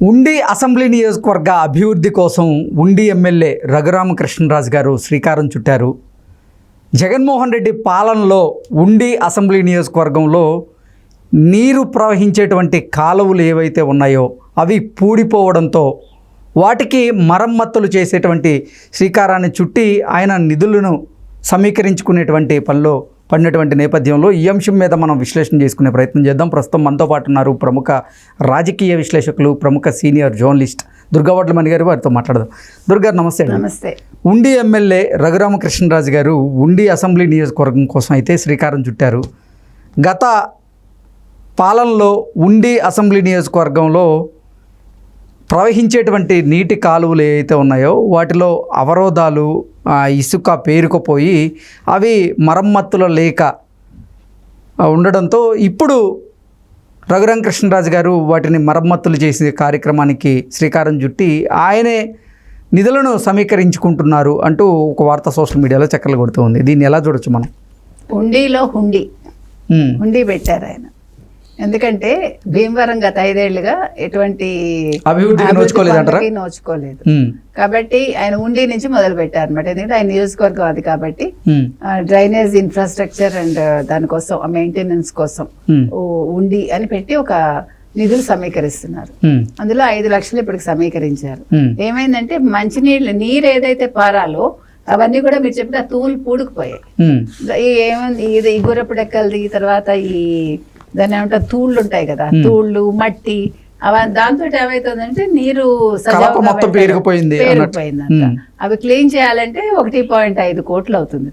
ఉండి అసెంబ్లీ నియోజకవర్గ అభివృద్ధి కోసం ఉండి ఎమ్మెల్యే రఘురామకృష్ణరాజు గారు శ్రీకారం చుట్టారు. జగన్మోహన్ రెడ్డి పాలనలో ఉండి అసెంబ్లీ నియోజకవర్గంలో నీరు ప్రవహించేటువంటి కాలువలు ఏవైతే ఉన్నాయో అవి పూడిపోవడంతో వాటికి మరమ్మతులు చేసేటువంటి శ్రీకారాన్ని చుట్టి ఆయన నిధులను సమీకరించుకునేటువంటి పనిలో పడినటువంటి నేపథ్యంలో ఈ అంశం మీద మనం విశ్లేషణ చేసుకునే ప్రయత్నం చేద్దాం. ప్రస్తుతం మనతో పాటు ఉన్నారు ప్రముఖ రాజకీయ విశ్లేషకులు, ప్రముఖ సీనియర్ జర్నలిస్ట్ దుర్గావడ్లమణి గారు. వారితో మాట్లాడదాం. దుర్గా నమస్తే. నమస్తే. ఉండి ఎమ్మెల్యే రఘురామకృష్ణరాజు గారు ఉండి అసెంబ్లీ నియోజకవర్గం కోసం అయితే శ్రీకారం చుట్టారు. గత పాలనలో ఉండి అసెంబ్లీ నియోజకవర్గంలో ప్రవహించేటువంటి నీటి కాలువలు ఏవైతే ఉన్నాయో వాటిలో అవరోధాలు, ఇసుక పేరుకుపోయి అవి మరమ్మతులు లేక ఉండడంతో ఇప్పుడు రఘురామకృష్ణరాజు గారు వాటిని మరమ్మతులు చేసే కార్యక్రమానికి శ్రీకారం చుట్టి ఆయనే నిధులను సమీకరించుకుంటున్నారు అంటూ ఒక వార్త సోషల్ మీడియాలో చక్కర్లు కొడుతూ ఉంది. దీన్ని ఎలా చూడొచ్చు మనం? హుండీలో హుండీ పెట్టారు ఆయన. ఎందుకంటే భీమవరం గత 5 ఏళ్లుగా ఎటువంటి అభివృద్ధి నోచుకోలేదు కాబట్టి ఆయన ఉండి నుంచి మొదలు పెట్టారు అనమాట. ఎందుకంటే ఆయన నియోజకవర్గం అది కాబట్టి డ్రైనేజ్ ఇన్ఫ్రాస్ట్రక్చర్ అండ్ దానికోసం మెయింటెనెన్స్ కోసం ఉండి అని పెట్టి ఒక నిధులు సమీకరిస్తున్నారు. అందులో 5 లక్షలు ఇప్పటికి సమీకరించారు. ఏమైందంటే నీరు ఏదైతే పారాలో అవన్నీ కూడా మీరు చెప్పిన తూలు పూడుకుపోయాయి. ఏమైంది, ఇది గుర్రపు డెక్కలది, తర్వాత ఈ దాన్ని ఏమంటారు తూళ్ళు ఉంటాయి కదా, తూళ్ళు మట్టి దాంతో ఏమైతుందంటే నీరు మొత్తం పేరుకుపోయింది. అవి క్లీన్ చేయాలంటే 1.5 కోట్లు అవుతుంది.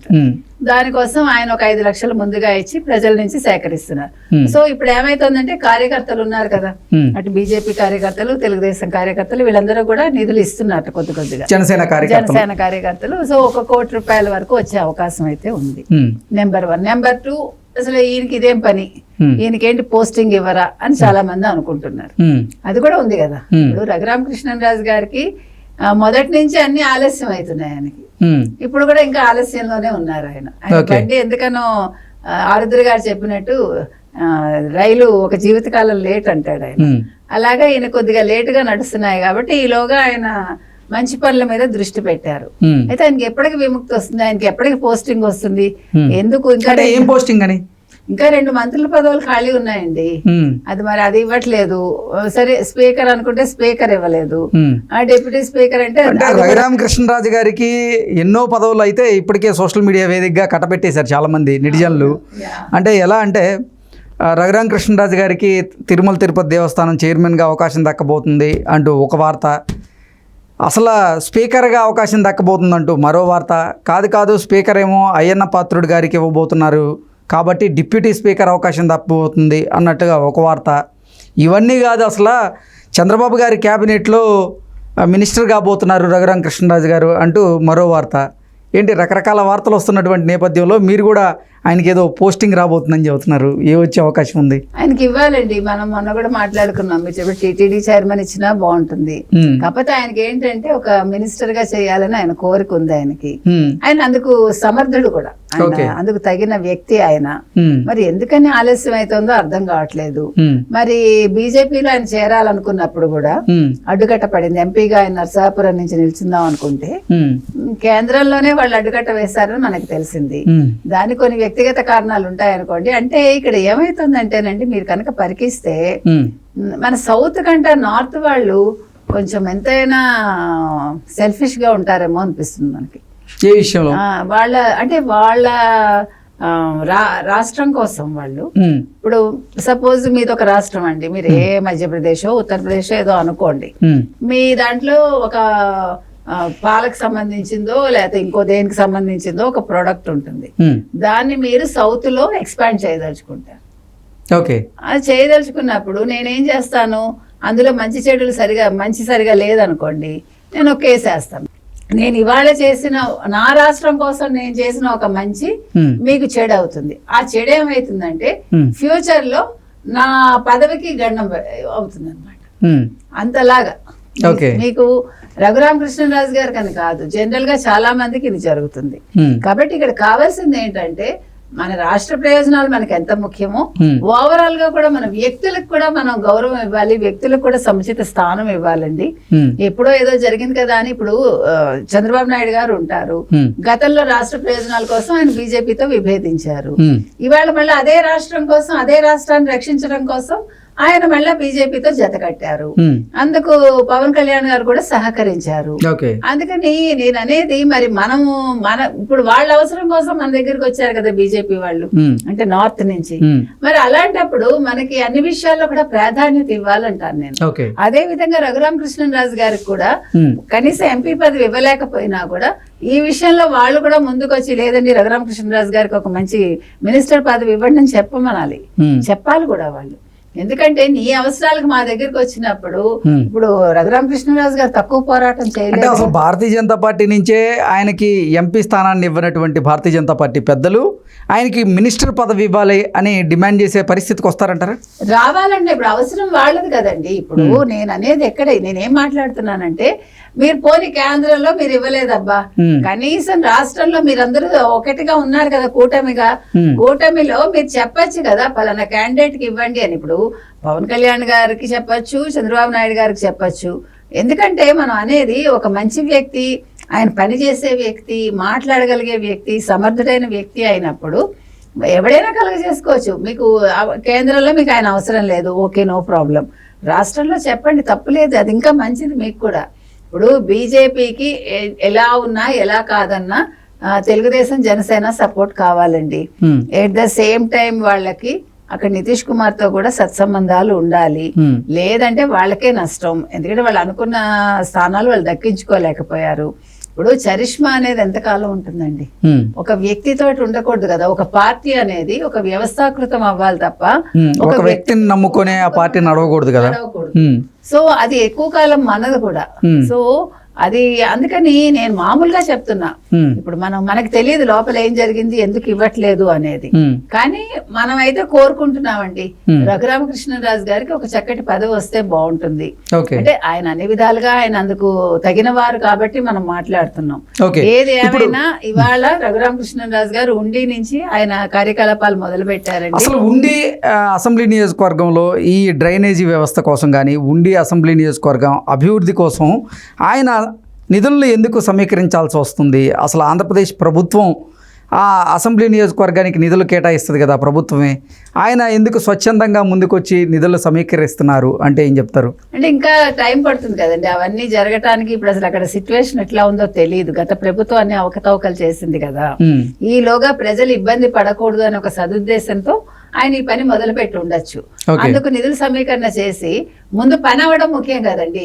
దానికోసం ఆయన ఒక 5 లక్షలు ముందుగా ఇచ్చి ప్రజల నుంచి సేకరిస్తున్నారు. సో ఇప్పుడు ఏమైతుందంటే కార్యకర్తలు ఉన్నారు కదా, అటు బీజేపీ కార్యకర్తలు, తెలుగుదేశం కార్యకర్తలు, వీళ్ళందరూ కూడా నిధులు ఇస్తున్నారు కొద్దిగా, జనసేన కార్యకర్తలు. సో 1 కోటి రూపాయల వరకు వచ్చే అవకాశం అయితే ఉంది. నెంబర్ 1. నెంబర్ 2, అసలు ఈయనకి ఇదేం పని, ఈయనకేంటి పోస్టింగ్ ఇవ్వరా అని చాలా మంది అనుకుంటున్నారు. అది కూడా ఉంది కదా. ఇప్పుడు రఘురామకృష్ణరాజు గారికి మొదటి నుంచి అన్ని ఆలస్యం అవుతున్నాయి ఆయనకి. ఇప్పుడు కూడా ఇంకా ఆలస్యంలోనే ఉన్నారు ఆయన. బండి ఎందుకనో ఆరుద్ర గారు చెప్పినట్టు రైలు ఒక జీవితకాలం లేట్ అంటాడు ఆయన. అలాగా ఈయన కొద్దిగా లేటుగా నడుస్తున్నాయి కాబట్టి ఈలోగా ఆయన మంచి పనుల మీద దృష్టి పెట్టారు. అయితే ఆయనకి ఎప్పటికి విముక్తి వస్తుంది, ఆయనకి ఎప్పటికి పోస్టింగ్ వస్తుంది, ఎందుకు ఇంకా ఏం పోస్టింగ్ అని ఇంకా 2 మంత్రుల పదవులు ఖాళీ ఉన్నాయండి. అది ఇవ్వట్లేదు. సరే స్పీకర్ అనుకుంటే స్పీకర్ ఇవ్వలేదు. డిప్యూటీ స్పీకర్ అంటే రఘురామకృష్ణరాజు గారికి ఎన్నో పదవులు అయితే ఇప్పటికే సోషల్ మీడియా వేదికగా కట్టబెట్టేశారు చాలా మంది నెటిజన్లు. అంటే ఎలా అంటే రఘురామకృష్ణరాజు గారికి తిరుమల తిరుపతి దేవస్థానం చైర్మన్గా అవకాశం దక్కబోతుంది అంటూ ఒక వార్త, అసలు స్పీకర్గా అవకాశం దక్కబోతుందంటూ మరో వార్త, కాదు స్పీకర్ ఏమో అయ్యన్న పాత్రుడు గారికి ఇవ్వబోతున్నారు కాబట్టి డిప్యూటీ స్పీకర్ అవకాశం దక్కబోతుంది అన్నట్టుగా ఒక వార్త. ఇవన్నీ కాదు, అసలు చంద్రబాబు గారి క్యాబినెట్లో మినిస్టర్ కాబోతున్నారు రఘురామకృష్ణరాజు గారు అంటూ మరో వార్త. ఏంటి రకరకాల వార్తలు వస్తున్నటువంటి నేపథ్యంలో మీరు కూడా ఆయనకి ఏదో పోస్టింగ్ రాబోతుందని చెబుతున్నారు. ఏ వచ్చే అవకాశం ఉంది? ఆయనకి ఇవ్వాలండి. మనం మొన్న కూడా మాట్లాడుకున్నాం, మీరు చెప్పి టీటీడీ చైర్మన్ ఇచ్చినా బాగుంటుంది. కాకపోతే ఆయనకి ఏంటంటే ఒక మినిస్టర్ గా చేయాలని ఆయన కోరిక ఉంది ఆయనకి. ఆయన అందుకు సమర్థుడు కూడా, అందుకు తగిన వ్యక్తి ఆయన. మరి ఎందుకని ఆలస్యం అవుతుందో అర్థం కావట్లేదు. మరి బీజేపీలో ఆయన చేరాలనుకున్నప్పుడు కూడా అడ్డుకట్ట పడింది. ఎంపీగా ఆయన నరసాపురం నుంచి నిల్చుందాం అనుకుంటే కేంద్రంలోనే వాళ్ళు అడ్డుకట్ట వేశారని మనకు తెలిసింది. దాని కొన్ని వ్యక్తిగత కారణాలు ఉంటాయనుకోండి. అంటే ఇక్కడ ఏమైతుందంటేనండి, మీరు కనుక పరికిస్తే మన సౌత్ కంటే నార్త్ వాళ్ళు కొంచెం ఎంతైనా సెల్ఫిష్ గా ఉంటారేమో అనిపిస్తుంది మనకి. ఏ విషయంలో? వాళ్ళ రాష్ట్రం కోసం వాళ్ళు, ఇప్పుడు సపోజ్ మీది ఒక రాష్ట్రం అండి, మీరు ఏ మధ్యప్రదేశ్ ఉత్తరప్రదేశ్ ఏదో అనుకోండి, మీ దాంట్లో ఒక పాలకు సంబంధించిందో లేకపోతే ఇంకో దేనికి సంబంధించిందో ఒక ప్రోడక్ట్ ఉంటుంది. దాన్ని మీరు సౌత్ లో ఎక్స్పాండ్ చేయదలుచుకుంటారు. అది చేయదలుచుకున్నప్పుడు నేనేం చేస్తాను, అందులో మంచి సరిగా లేదనుకోండి, నేను ఒక కేసు వేస్తాను. నేను ఇవాళ చేసిన నా రాష్ట్రం కోసం నేను చేసిన ఒక మంచి మీకు చెడు అవుతుంది. ఆ చెడు ఏమవుతుందంటే ఫ్యూచర్ లో నా పదవికి గండం అవుతుంది అనమాట. అంతలాగా మీకు రఘురామకృష్ణరాజు గారు కని కాదు, జనరల్ గా చాలా మందికి ఇది జరుగుతుంది. కాబట్టి ఇక్కడ కావాల్సింది ఏంటంటే మన రాష్ట్ర ప్రయోజనాలు మనకి ఎంత ముఖ్యమో ఓవరాల్ గా కూడా మన వ్యక్తులకు కూడా మనం గౌరవం ఇవ్వాలి, వ్యక్తులకు కూడా సముచిత స్థానం ఇవ్వాలండి. ఎప్పుడో ఏదో జరిగింది కదా అని ఇప్పుడు చంద్రబాబు నాయుడు గారు ఉంటారు, గతంలో రాష్ట్ర ప్రయోజనాల కోసం ఆయన బీజేపీతో విభేదించారు. ఇవాళ మళ్ళీ అదే రాష్ట్రం కోసం, అదే రాష్ట్రాన్ని రక్షించడం కోసం ఆయన మళ్ళా బీజేపీతో జత కట్టారు. అందుకు పవన్ కళ్యాణ్ గారు కూడా సహకరించారు. అందుకని నేను అనేది మరి ఇప్పుడు వాళ్ళ అవసరం కోసం మన దగ్గరికి వచ్చారు కదా బీజేపీ వాళ్ళు, అంటే నార్త్ నుంచి. మరి అలాంటప్పుడు మనకి అన్ని విషయాల్లో కూడా ప్రాధాన్యత ఇవ్వాలంటాను నేను. అదే విధంగా రఘురామకృష్ణరాజు గారికి కూడా కనీసం ఎంపీ పదవి ఇవ్వలేకపోయినా కూడా ఈ విషయంలో వాళ్ళు కూడా ముందుకొచ్చి లేదండి రఘురామకృష్ణరాజు గారికి ఒక మంచి మినిస్టర్ పదవి ఇవ్వండి అని చెప్పాలి కూడా వాళ్ళు. ఎందుకంటే నీ అవసరాలకు మా దగ్గరికి వచ్చినప్పుడు ఇప్పుడు రఘురామకృష్ణరాజు గారు తక్కువ పోరాటం చేయలేదు. అసలు భారతీయ జనతా పార్టీ నుంచే ఆయనకి ఎంపీ స్థానాన్ని ఇవ్వనటువంటి భారతీయ జనతా పార్టీ పెద్దలు ఆయనకి మినిస్టర్ పదవి ఇవ్వాలి అని డిమాండ్ చేసే పరిస్థితికి వస్తారంటారా? రావాలంటే ఇప్పుడు అవసరం వాళ్ళది కదండి. ఇప్పుడు నేను అనేది నేనేం మాట్లాడుతున్నానంటే మీరు పోని కేంద్రంలో మీరు ఇవ్వలేదబ్బా, కనీసం రాష్ట్రంలో మీరందరూ ఒకటిగా ఉన్నారు కదా కూటమిలో మీరు చెప్పచ్చు కదా పలానా క్యాండిడేట్ కి ఇవ్వండి అని. ఇప్పుడు పవన్ కళ్యాణ్ గారికి చెప్పచ్చు, చంద్రబాబు నాయుడు గారికి చెప్పచ్చు. ఎందుకంటే మనం అనేది ఒక మంచి వ్యక్తి, ఆయన పనిచేసే వ్యక్తి, మాట్లాడగలిగే వ్యక్తి, సమర్థుడైన వ్యక్తి అయినప్పుడు ఎవడైనా కలగజేసుకోవచ్చు. మీకు కేంద్రంలో మీకు ఆయన అవసరం లేదు, ఓకే నో ప్రాబ్లం. రాష్ట్రంలో చెప్పండి, తప్పులేదు, అది ఇంకా మంచిది మీకు కూడా. ఇప్పుడు బీజేపీకి ఎలా ఉన్నా ఎలా కాదన్నా తెలుగుదేశం జనసేన సపోర్ట్ కావాలండి. ఎట్ ద సేమ్ టైం వాళ్ళకి అక్కడ నితీష్ కుమార్ తో కూడా సత్సంబంధాలు ఉండాలి, లేదంటే వాళ్ళకే నష్టం. ఎందుకంటే వాళ్ళు అనుకున్న స్థానాలు వాళ్ళు దక్కించుకోలేకపోయారు. ఇప్పుడు చరిష్మా అనేది ఎంతకాలం ఉంటుందండి? ఒక వ్యక్తితో ఉండకూడదు కదా. ఒక పార్టీ అనేది ఒక వ్యవస్థాకృతం అవ్వాలి తప్ప ఒక వ్యక్తిని నమ్ముకునే ఆ పార్టీ నడవకూడదు కదా. సో అది ఎక్కువ కాలం మనది కూడా. సో అది అందుకని నేను మామూలుగా చెప్తున్నా. ఇప్పుడు మనకు తెలియదు లోపల ఏం జరిగింది, ఎందుకు ఇవ్వట్లేదు అనేది. కానీ మనం అయితే కోరుకుంటున్నామండి రఘురామకృష్ణరాజు గారికి ఒక చక్కటి పదవి వస్తే బాగుంటుంది. అంటే ఆయన అన్ని విధాలుగా ఆయన అందుకు తగిన వారు కాబట్టి మనం మాట్లాడుతున్నాం. ఏది ఏమైనా ఇవాళ రఘురామకృష్ణరాజు గారు ఉండి నుంచి ఆయన కార్యకలాపాలు మొదలు పెట్టారండి. అసలు ఉండి అసెంబ్లీ నియోజకవర్గంలో ఈ డ్రైనేజీ వ్యవస్థ కోసం కానీ, ఉండి అసెంబ్లీ నియోజకవర్గం అభివృద్ధి కోసం ఆయన నిధులను ఎందుకు సమీకరించాల్సి వస్తుంది? అసలు ఆంధ్రప్రదేశ్ ప్రభుత్వం ఆ అసెంబ్లీ నియోజకవర్గానికి నిధులు కేటాయిస్తుంది కదా ప్రభుత్వమే, ఆయన ఎందుకు స్వచ్ఛందంగా ముందుకొచ్చి నిధులు సమీకరిస్తున్నారు అంటే ఏం చెప్తారు? అంటే ఇంకా టైం పడుతుంది కదండి అవన్నీ జరగటానికి. ఇప్పుడు అసలు అక్కడ సిచ్యువేషన్ ఎట్లా ఉందో తెలియదు. గత ప్రభుత్వం అన్ని అవకతవకలు చేసింది కదా. ఈలోగా ప్రజలు ఇబ్బంది పడకూడదు అని ఒక సదుద్దేశంతో ఆయన ఈ పని మొదలు పెట్టి ఉండొచ్చు. అందుకు నిధుల సమీకరణ చేసి ముందు పని అవ్వడం ముఖ్యం కదండి.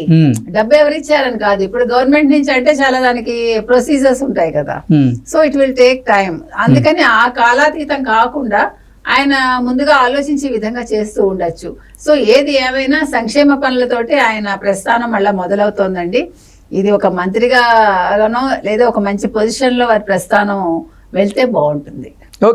డబ్బు ఎవరిచ్చారని కాదు. ఇప్పుడు గవర్నమెంట్ నుంచి అంటే చాలా దానికి ప్రొసీజర్స్ ఉంటాయి కదా. So it will take time. అందుకని ఆ కాలాతీతం కాకుండా ఆయన ముందుగా ఆలోచించే విధంగా చేస్తూ ఉండొచ్చు. సో ఏది ఏమైనా సంక్షేమ పనులతోటి ఆయన ప్రస్థానం మళ్ళా మొదలవుతోందండి. ఇది ఒక మంత్రిగానో లేదా ఒక మంచి పొజిషన్ లో వారి ప్రస్థానం వెళ్తే బాగుంటుంది.